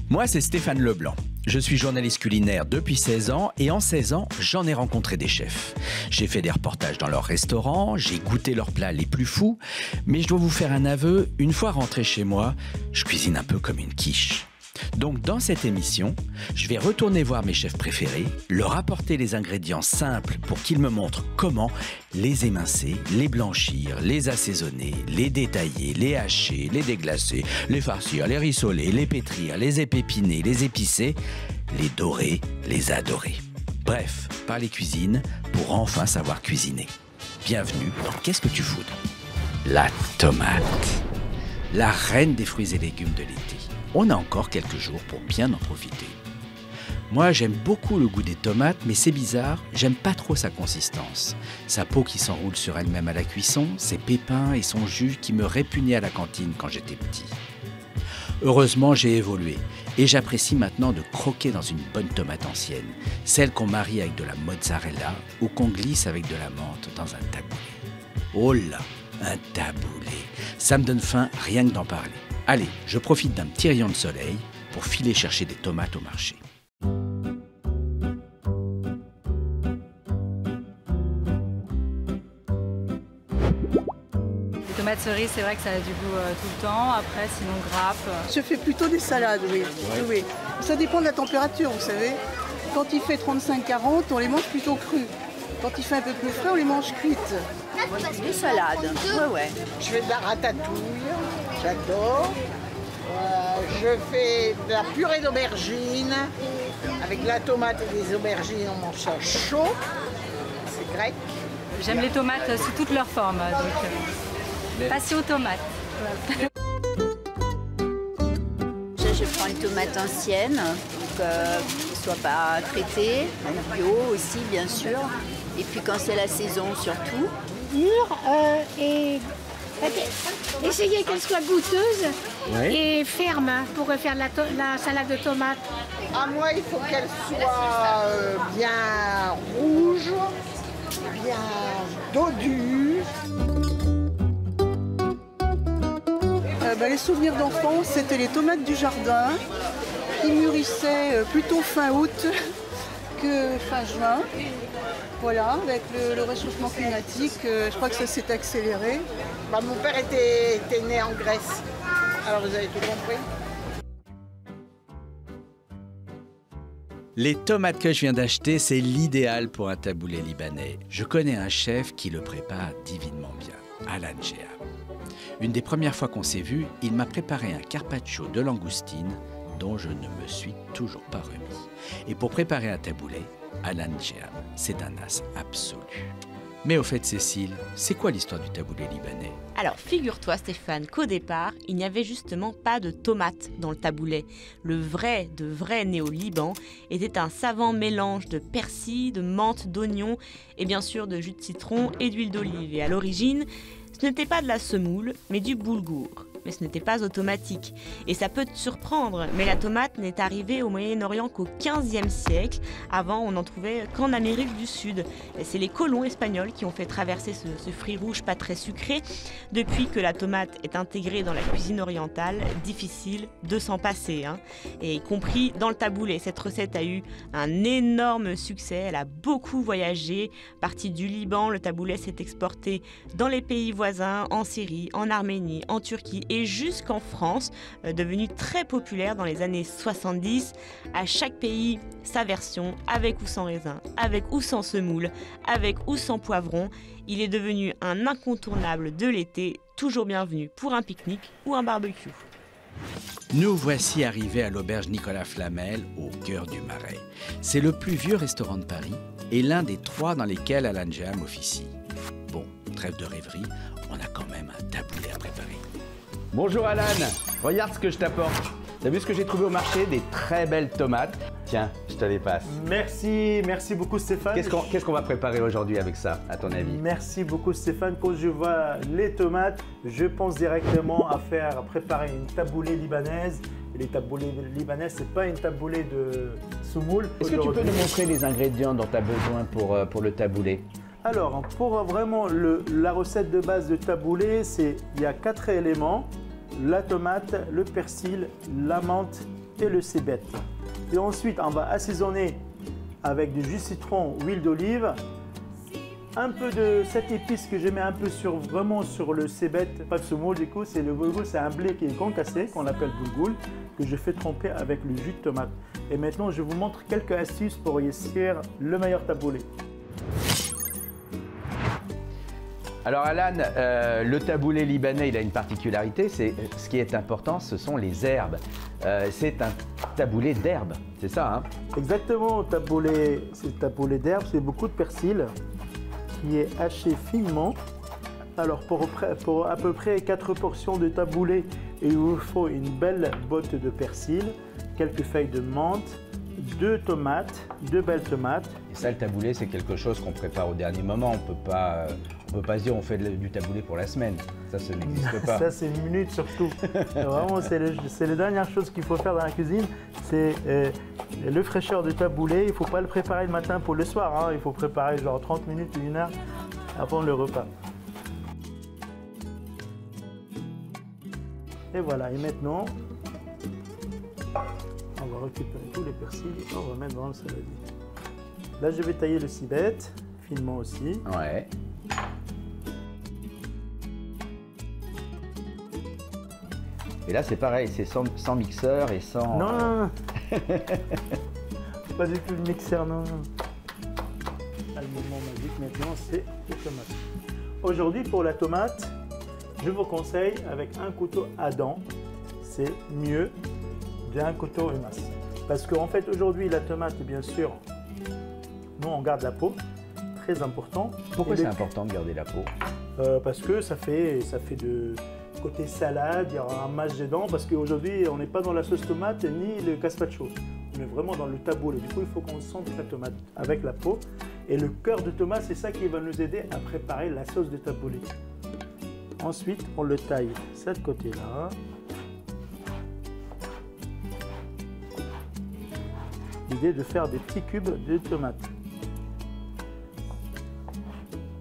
Moi, c'est Stéphane Leblanc. Je suis journaliste culinaire depuis 16 ans et en 16 ans, j'en ai rencontré des chefs. J'ai fait des reportages dans leurs restaurants, j'ai goûté leurs plats les plus fous, mais je dois vous faire un aveu, une fois rentré chez moi, je cuisine un peu comme une quiche. Donc dans cette émission, je vais retourner voir mes chefs préférés, leur apporter les ingrédients simples pour qu'ils me montrent comment les émincer, les blanchir, les assaisonner, les détailler, les hacher, les déglacer, les farcir, les rissoler, les pétrir, les épépiner, les épicer, les dorer, les adorer. Bref, parler cuisine pour enfin savoir cuisiner. Bienvenue dans Qu'est-ce que tu foudres ? La tomate, la reine des fruits et légumes de l'été. On a encore quelques jours pour bien en profiter. Moi, j'aime beaucoup le goût des tomates, mais c'est bizarre, j'aime pas trop sa consistance. Sa peau qui s'enroule sur elle-même à la cuisson, ses pépins et son jus qui me répugnaient à la cantine quand j'étais petit. Heureusement, j'ai évolué et j'apprécie maintenant de croquer dans une bonne tomate ancienne, celle qu'on marie avec de la mozzarella ou qu'on glisse avec de la menthe dans un taboulé. Oh là, un taboulé, ça me donne faim rien que d'en parler. Allez, je profite d'un petit rayon de soleil pour filer chercher des tomates au marché. Les tomates cerises, c'est vrai que ça a du goût tout le temps. Après, sinon grappe. Je fais plutôt des salades, oui. Oui. Ça dépend de la température, vous savez. Quand il fait 35-40, on les mange plutôt crues. Quand il fait un peu plus frais, on les mange cuites. Des salades, ouais. Je fais de la ratatouille, j'adore. Je fais de la purée d'aubergines. Avec de la tomate et des aubergines, on mange ça chaud. C'est grec. J'aime les tomates sous toutes leurs formes, donc passez aux tomates. Je prends une tomate ancienne, qui ne soit pas traitée, bio aussi bien sûr. Et puis quand c'est la saison surtout. Mûre et essayer qu'elle soit goûteuse et ferme pour faire la salade de tomates. À moi, il faut qu'elle soit bien rouge, bien dodue. Les souvenirs d'enfance, c'était les tomates du jardin qui mûrissaient plutôt fin août que fin juin. Voilà, avec le réchauffement climatique, je crois que ça s'est accéléré. Mon père était né en Grèce, alors vous avez tout compris. Les tomates que je viens d'acheter, c'est l'idéal pour un taboulé libanais. Je connais un chef qui le prépare divinement bien, Alan Jeham. Une des premières fois qu'on s'est vu, il m'a préparé un carpaccio de langoustine dont je ne me suis toujours pas remis. Et pour préparer un taboulé, Alan Jeham, c'est un as absolu. Mais au fait, Cécile, c'est quoi l'histoire du taboulé libanais ? Alors, figure-toi, Stéphane, qu'au départ, il n'y avait justement pas de tomates dans le taboulet. Le vrai né au Liban était un savant mélange de persil, de menthe, d'oignon et bien sûr de jus de citron et d'huile d'olive. Et à l'origine, ce n'était pas de la semoule, mais du boulgour. Mais ce n'était pas automatique. Et ça peut te surprendre, mais la tomate n'est arrivée au Moyen-Orient qu'au XVe siècle. Avant, on n'en trouvait qu'en Amérique du Sud. Et c'est les colons espagnols qui ont fait traverser ce fruit rouge pas très sucré. Depuis que la tomate est intégrée dans la cuisine orientale, difficile de s'en passer. Et y compris dans le taboulé. Cette recette a eu un énorme succès. Elle a beaucoup voyagé. Partie du Liban, le taboulé s'est exporté dans les pays voisins, en Syrie, en Arménie, en Turquie et jusqu'en France, devenu très populaire dans les années 70. À chaque pays, sa version, avec ou sans raisin, avec ou sans semoule, avec ou sans poivron. Il est devenu un incontournable de l'été, toujours bienvenu pour un pique-nique ou un barbecue. Nous voici arrivés à l'auberge Nicolas Flamel, au cœur du Marais. C'est le plus vieux restaurant de Paris et l'un des 3 dans lesquels Alan Jeham officie. Bon, trêve de rêverie, on a quand même un taboulé à préparer. Bonjour Alan, regarde ce que je t'apporte. T'as vu ce que j'ai trouvé au marché? Des très belles tomates. Tiens, je te les passe. Merci beaucoup Stéphane. Qu'est-ce qu'on va préparer aujourd'hui avec ça, à ton avis? Merci beaucoup Stéphane. Quand je vois les tomates, je pense directement à préparer une taboulée libanaise. Et les taboulées libanaises, c'est pas une taboulée de semoule. Est-ce que tu peux nous montrer les ingrédients dont tu as besoin pour le taboulé? Alors, pour vraiment la recette de base de taboulé, il y a 4 éléments. La tomate, le persil, la menthe et le cébette. Et ensuite, on va assaisonner avec du jus de citron, huile d'olive, un peu de cette épice que je mets un peu vraiment sur le cébette, pas de semoule du coup, c'est le boulgoul, c'est un blé qui est concassé, qu'on appelle boulgoul, que je fais tremper avec le jus de tomate. Et maintenant, je vous montre quelques astuces pour réussir le meilleur taboulé. Alors Alan, le taboulé libanais, il a une particularité, c'est ce qui est important, ce sont les herbes. C'est un taboulé d'herbes, c'est ça hein? Exactement, c'est taboulé d'herbes, c'est beaucoup de persil qui est haché finement. Alors pour à peu près 4 portions de taboulé, il vous faut une belle botte de persil, quelques feuilles de menthe, 2 tomates, 2 belles tomates. Et ça, le taboulé, c'est quelque chose qu'on prépare au dernier moment. On peut pas se dire on fait du taboulé pour la semaine. Ça n'existe pas. Ça, c'est une minute surtout. Vraiment, c'est la dernière chose qu'il faut faire dans la cuisine. C'est le fraîcheur de taboulé. Il ne faut pas le préparer le matin pour le soir. Hein. Il faut préparer genre 30 minutes ou 1 heure avant le repas. Et voilà. Et maintenant, on va récupérer tous les persils et on va mettre dans le saladier. Là, je vais tailler le cibette, finement aussi. Ouais. Et là, c'est pareil, c'est sans mixeur et sans... Non, non, non. Pas du tout le mixeur, non, non. Là, le moment magique maintenant, c'est les tomates. Aujourd'hui, pour la tomate, je vous conseille avec un couteau à dents. C'est mieux d'un couteau émasse. Parce qu'en fait, aujourd'hui, la tomate, bien sûr, nous, on garde la peau. Très important. Pourquoi c'est important de garder la peau? Parce que ça fait de... Côté salade, il y aura un masque dedans parce qu'aujourd'hui, on n'est pas dans la sauce tomate ni le gazpacho. On est vraiment dans le taboulé. Du coup, il faut qu'on sente la tomate avec la peau. Et le cœur de tomate, c'est ça qui va nous aider à préparer la sauce de taboulé. Ensuite, on le taille de ce côté-là. L'idée de faire des petits cubes de tomates.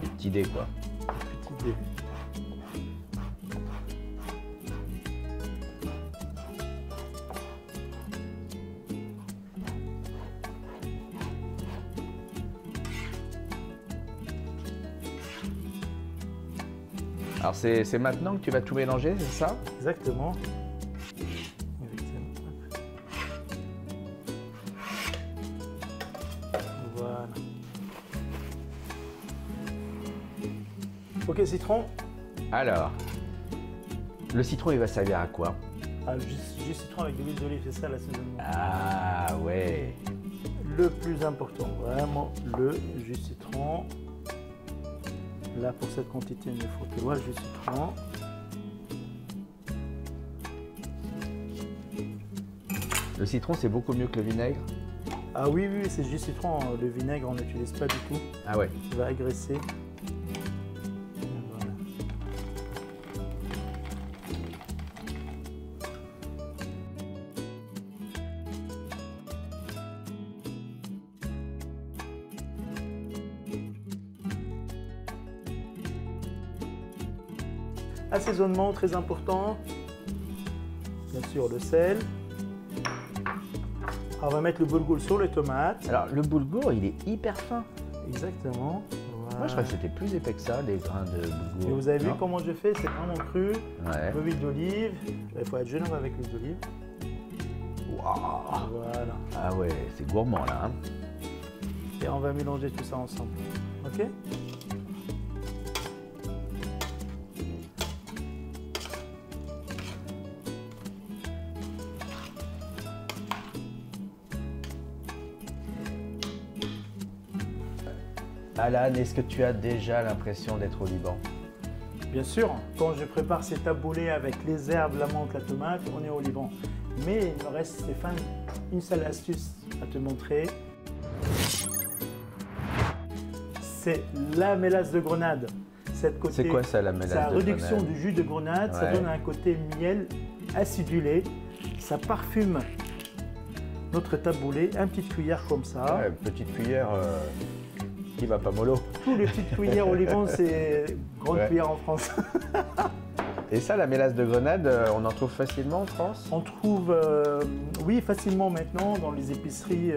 Des petits dés, quoi. Des petits dés. Alors c'est maintenant que tu vas tout mélanger, c'est ça? Exactement. Voilà. Ok, citron. Alors, le citron, il va servir à quoi? Jus citron avec de l'huile d'olive, c'est ça l'assaisonnement. Ah ouais. Le plus important, vraiment le jus citron. Là, pour cette quantité, il me faut que le jus citron. Le citron, c'est beaucoup mieux que le vinaigre? Ah oui, oui, c'est jus citron. Le vinaigre, on n'utilise pas du tout. Ah ouais. Il va agresser. Voilà. Assaisonnement très important, bien sûr le sel. On va mettre le boulgoul sur les tomates. Alors le boulgour, il est hyper fin. Exactement. Voilà. Moi je crois que c'était plus épais que ça, les grains de boulgour. Et vous avez vu comment je fais, c'est vraiment cru. Ouais. L'huile d'olive, il faut être généreux avec l'huile d'olive. Waouh. Voilà. Ah ouais, c'est gourmand là. Hein. Et on va mélanger tout ça ensemble. Ok? Alan, est-ce que tu as déjà l'impression d'être au Liban? Bien sûr, quand je prépare ces taboulés avec les herbes, la menthe, la tomate, on est au Liban. Mais il me reste, Stéphane, une seule astuce à te montrer. C'est la mélasse de grenade. C'est quoi ça, la mélasse de grenade? C'est la réduction du jus de grenade, ça donne un côté miel acidulé, ça parfume notre taboulé, une petite cuillère comme ça. Ouais, une petite cuillère qui va pas mollo. Tous les petites cuillères au Liban, c'est grande cuillère en France. Et ça, la mélasse de grenade, on en trouve facilement en France? On trouve, oui, facilement maintenant dans les épiceries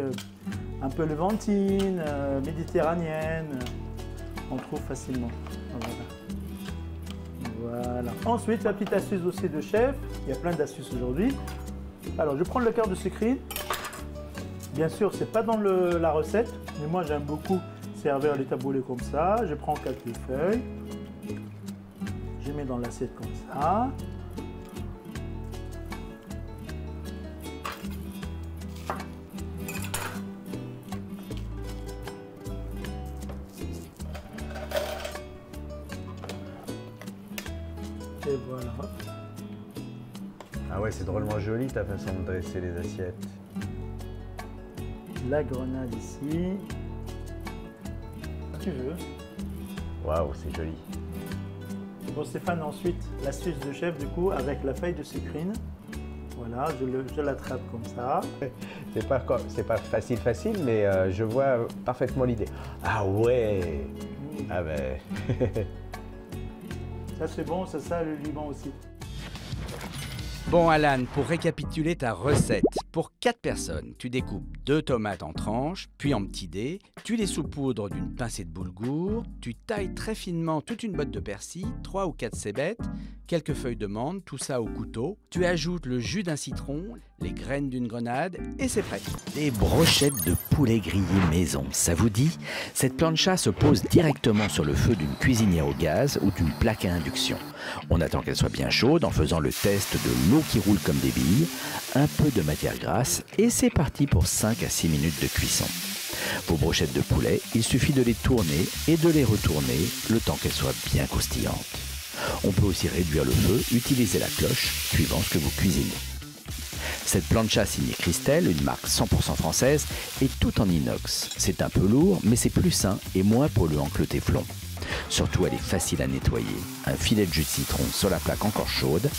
un peu levantines, méditerranéennes. On trouve facilement. Voilà. Ensuite, la petite astuce aussi de chef. Il y a plein d'astuces aujourd'hui. Alors, je prends le quart de sucrine. Bien sûr, c'est pas dans la recette, mais moi j'aime beaucoup servir les taboulés comme ça. Je prends quelques feuilles. Je mets dans l'assiette comme ça. Et voilà. Ah ouais, c'est drôlement joli ta façon de dresser les assiettes. La grenade ici. Si tu veux. Waouh, c'est joli. Bon Stéphane, ensuite, l'astuce de chef du coup avec la feuille de sucrine. Voilà, je l'attrape comme ça. C'est pas facile, mais je vois parfaitement l'idée. Ah ouais. Ah ben. Ça c'est bon, c'est ça le Liban aussi. Bon Alan, pour récapituler ta recette, pour 4 personnes, tu découpes 2 tomates en tranches, puis en petits dés, tu les saupoudres d'une pincée de boulgour, tu tailles très finement toute une botte de persil, 3 ou 4 cébettes, quelques feuilles de menthe, tout ça au couteau, tu ajoutes le jus d'un citron, les graines d'une grenade et c'est prêt. Des brochettes de poulet grillé maison, ça vous dit? Cette plancha se pose directement sur le feu d'une cuisinière au gaz ou d'une plaque à induction. On attend qu'elle soit bien chaude en faisant le test de l'eau qui roule comme des billes, un peu de matière grasse et c'est parti pour 5 à 6 minutes de cuisson. Vos brochettes de poulet, il suffit de les tourner et de les retourner le temps qu'elles soient bien croustillantes. On peut aussi réduire le feu, utiliser la cloche, suivant ce que vous cuisinez. Cette plancha signée Christelle, une marque 100% française, est tout en inox. C'est un peu lourd, mais c'est plus sain et moins polluant que le téflon. Surtout, elle est facile à nettoyer. Un filet de jus de citron sur la plaque encore chaude,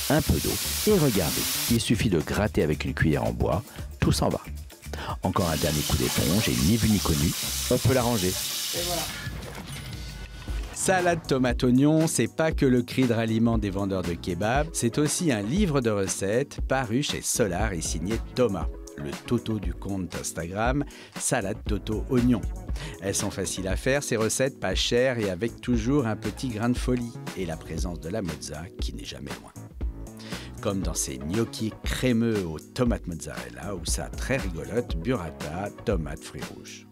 un peu d'eau et regardez, il suffit de gratter avec une cuillère en bois, tout s'en va. Encore un dernier coup d'éponge et ni vu ni connu, on peut la ranger. Et voilà. Salade tomate oignon, c'est pas que le cri de ralliement des vendeurs de kebab, c'est aussi un livre de recettes paru chez Solar et signé Thomas, le Toto du compte Instagram, Salade Toto Oignon. Elles sont faciles à faire, ces recettes pas chères et avec toujours un petit grain de folie et la présence de la mozza qui n'est jamais loin. Comme dans ces gnocchis crémeux aux tomates mozzarella ou ça très rigolote, burrata, tomates fruits rouges.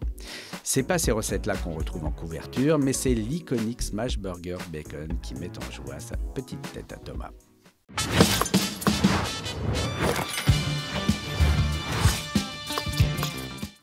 C'est pas ces recettes-là qu'on retrouve en couverture, mais c'est l'iconique smash burger bacon qui met en joie sa petite tête à Thomas.